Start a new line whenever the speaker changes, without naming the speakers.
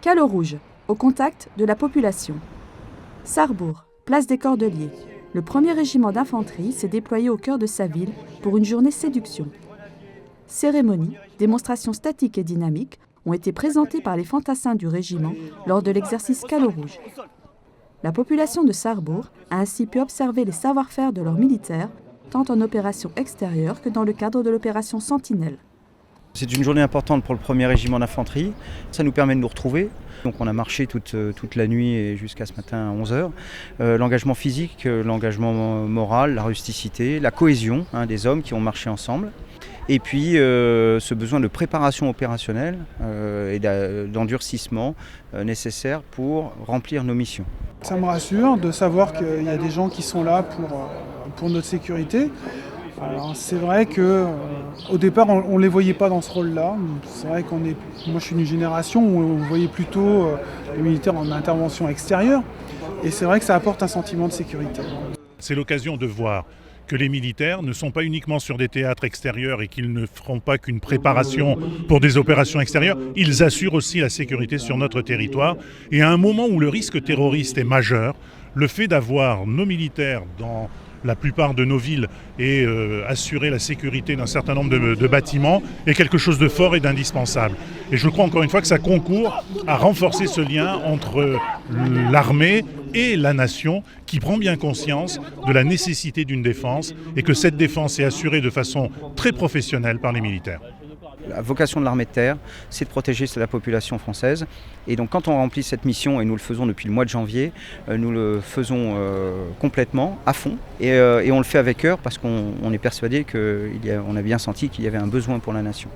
Calo rouge, au contact de la population. Sarrebourg, place des Cordeliers. Le 1er régiment d'infanterie s'est déployé au cœur de sa ville pour une journée séduction. Cérémonies, démonstrations statiques et dynamiques ont été présentées par les fantassins du régiment lors de l'exercice Calo rouge. La population de Sarrebourg a ainsi pu observer les savoir-faire de leurs militaires, tant en opération extérieure que dans le cadre de l'opération Sentinelle.
C'est une journée importante pour le 1er régiment d'infanterie. Ça nous permet de nous retrouver. Donc on a marché toute la nuit et jusqu'à ce matin à 11h. L'engagement physique, l'engagement moral, la rusticité, la cohésion des hommes qui ont marché ensemble. Et puis ce besoin de préparation opérationnelle et d'endurcissement nécessaire pour remplir nos missions.
Ça me rassure de savoir qu'il y a des gens qui sont là pour notre sécurité. Alors, c'est vrai qu'au départ, on ne les voyait pas dans ce rôle-là. C'est vrai moi je suis d'une génération où on voyait plutôt les militaires en intervention extérieure. Et c'est vrai que ça apporte un sentiment de sécurité.
C'est l'occasion de voir que les militaires ne sont pas uniquement sur des théâtres extérieurs et qu'ils ne feront pas qu'une préparation pour des opérations extérieures. Ils assurent aussi la sécurité sur notre territoire. Et à un moment où le risque terroriste est majeur, le fait d'avoir nos militaires dans la plupart de nos villes et assurer la sécurité d'un certain nombre de bâtiments est quelque chose de fort et d'indispensable. Et je crois encore une fois que ça concourt à renforcer ce lien entre l'armée et la nation qui prend bien conscience de la nécessité d'une défense et que cette défense est assurée de façon très professionnelle par les militaires.
La vocation de l'armée de terre, c'est de protéger la population française. Et donc quand on remplit cette mission, et nous le faisons depuis le mois de janvier, nous le faisons complètement, à fond. Et on le fait avec cœur parce qu'on est persuadé qu'on a bien senti qu'il y avait un besoin pour la nation.